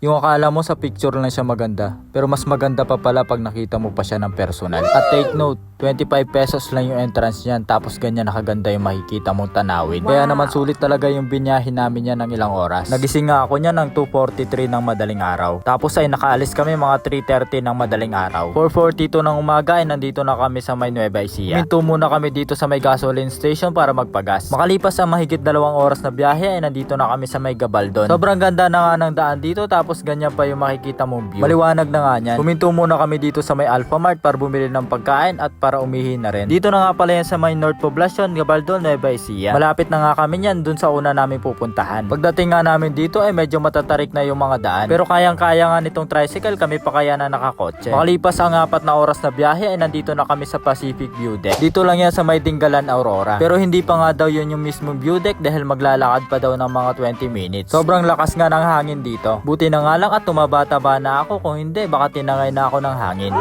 Yung akala mo sa picture lang siya maganda, pero mas maganda pa pala pag nakita mo pa siya ng personal. At take note, 25 pesos lang yung entrance niyan, tapos ganyan nakaganda yung makikita mong tanawin. Kaya naman sulit talaga yung binyahin namin yan ng ilang oras. Nagising nga ako niyan ng 2:43 ng madaling araw. Tapos ay nakaalis kami mga 3:30 ng madaling araw. 4:42 ng umaga ay nandito na kami sa may Nueva Ecija. Minto muna kami dito sa may gasoline station para magpagas. Makalipas ang mahigit 2 oras na biyahe ay nandito na kami sa may Gabaldon. Sobrang ganda na nga ng daan dito, tapos ganyan pa yung makikita mong view. Maliwanag na nga niyan. Huminto muna kami dito sa may Alphamart para bumili ng pagkain at para umihi na rin. Dito na nga pala yan sa may North Poblacion, Gabaldon, Nueva Ecija. Malapit na nga kami yan dun sa una namin pupuntahan. Pagdating nga namin dito ay medyo matatarik na yung mga daan. Pero kayang-kaya nga nitong tricycle, kami pa kaya na nakakotse. Makalipas ang 4 na oras na biyahe ay nandito na kami sa Pacific View Deck. Dito lang yan sa may Dingalan, Aurora. Pero hindi pa nga daw yun yung mismong view deck dahil maglalakad pa daw ng mga 20 minutes. Sobrang lakas nga ng hangin dito. Buti na nga lang at tumaba-taba na ako, kung hindi baka tinangay na ako ng hangin.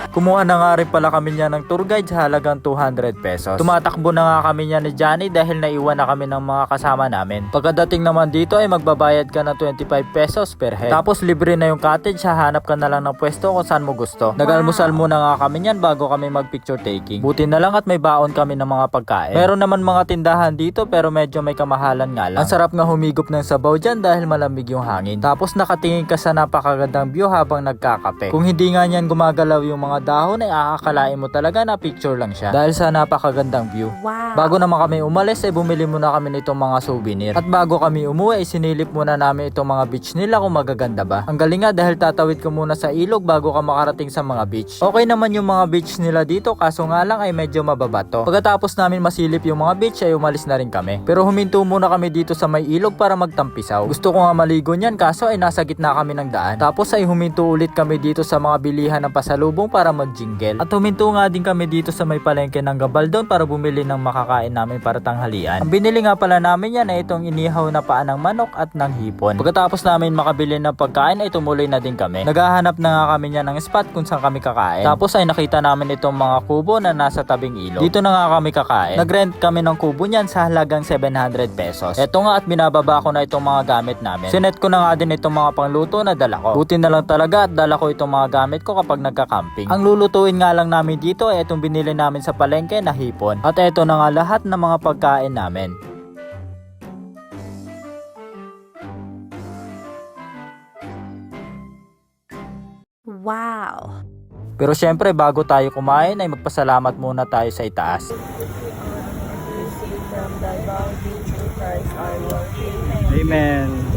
Kumuha na nga rin pala kami niya ng tour guide sa halagang 200 pesos. Tumatakbo na nga kami niya ni Johnny dahil naiwan na kami ng mga kasama namin. Pagkadating naman dito ay magbabayad ka ng 25 pesos per head. Tapos libre na yung cottage, hahanap ka na lang ng pwesto kung saan mo gusto. Nag-almusal muna nga kami niyan bago kami mag picture taking. Buti na lang at may baon kami ng mga pagkain. Meron naman mga tindahan dito pero medyo may kamahalan nga lang. Ang sarap nga humigop ng sabaw dyan dahil malamig yung hangin. Tapos nakatingin ka sa napakagandang view habang nagkakape. Kung hindi nga niyan gumagalaw yung mga dahon ay akakalain mo talaga na picture lang siya dahil sa napakagandang view. Wow. Bago naman kami umalis ay bumili muna kami nitong mga souvenir. At bago kami umuwi ay sinilip muna namin itong mga beach nila kung magaganda ba. Ang galing nga dahil tatawid ka muna sa ilog bago ka makarating sa mga beach. Okay naman yung mga beach nila dito, kaso nga lang ay medyo mababato. Pagkatapos namin masilip yung mga beach ay umalis na rin kami. Pero huminto muna kami dito sa may ilog para magtampisaw. Gusto ko nga maligo niyan kaso ay nasa gitna kami ng daan. Tapos ay huminto ulit kami dito sa mga bilihan ng pasalubong para mag-jingle. At huminto nga din kami dito sa may palengke ng Gabaldon para bumili ng makakain namin para tanghalian. Ang binili nga pala namin yan ay itong inihaw na paa ng manok at ng hipon. Pagkatapos namin makabili ng pagkain ay tumuloy na din kami. Naghahanap na nga kami niyan ng spot kung saan kami kakain. Tapos ay nakita namin itong mga kubo na nasa tabing ilog. Dito na nga kami kakain. Nagrent kami ng kubo niyan sa halagang 700 pesos. Eto nga at binababa ko na itong mga gamit namin. Sinet ko na nga din itong mga pangluto na dala ko. Buti na lang talaga at dala ko itong mga gamit ko kapag nagka-camping. Ang lulutuin nga lang namin dito ay itong binili namin sa palengke na hipon. At eto na nga lahat ng mga pagkain namin. Wow. Pero syempre bago tayo kumain ay magpasalamat muna tayo sa itaas. Amen.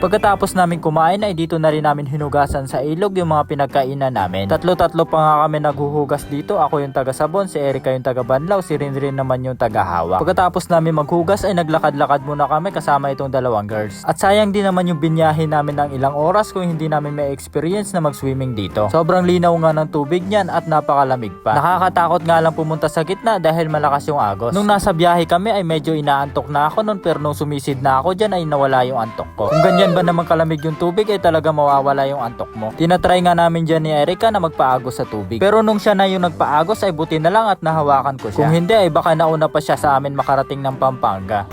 Pagkatapos namin kumain ay dito na rin namin hinugasan sa ilog yung mga pinagkainan namin. Tatlo-tatlo pa nga kami naghuhugas dito. Ako yung taga-sabon, si Erica yung taga-banlaw, si Rinrin naman yung taga-hawak. Pagkatapos namin maghugas ay naglakad-lakad muna kami kasama itong dalawang girls. At sayang din naman yung binyahe namin ng ilang oras kung hindi namin may experience na mag-swimming dito. Sobrang linaw nga ng tubig niyan at napakalamig pa. Nakakatakot nga lang pumunta sa gitna dahil malakas yung agos. Nung nasa biyahe kami ay medyo inaantok na ako nun, pero nung sumisid na ako dyan ay nawala yung antok ko. Kung ganyan ba naman kalamig yung tubig ay talaga mawawala yung antok mo. Tinatry nga namin dyan ni Erica na magpaagos sa tubig. Pero nung siya na yung nagpaagos ay buti na lang at nahawakan ko siya. Kung hindi ay baka nauna pa siya sa amin makarating ng Pampanga.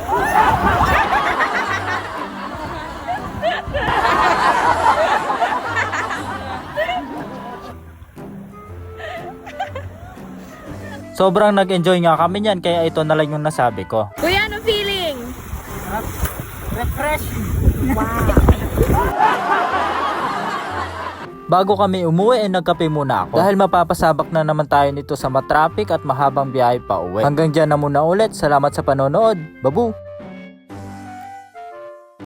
Sobrang nag-enjoy nga kami niyan kaya ito na lang yung nasabi ko. Kuya, ano feeling? Refreshing. Wow. Bago kami umuwi ay nagkape muna ako dahil mapapasabak na naman tayo nito sa matraffic at mahabang biyahe pa uwi. Hanggang dyan na muna ulit. Salamat sa panonood. Babu!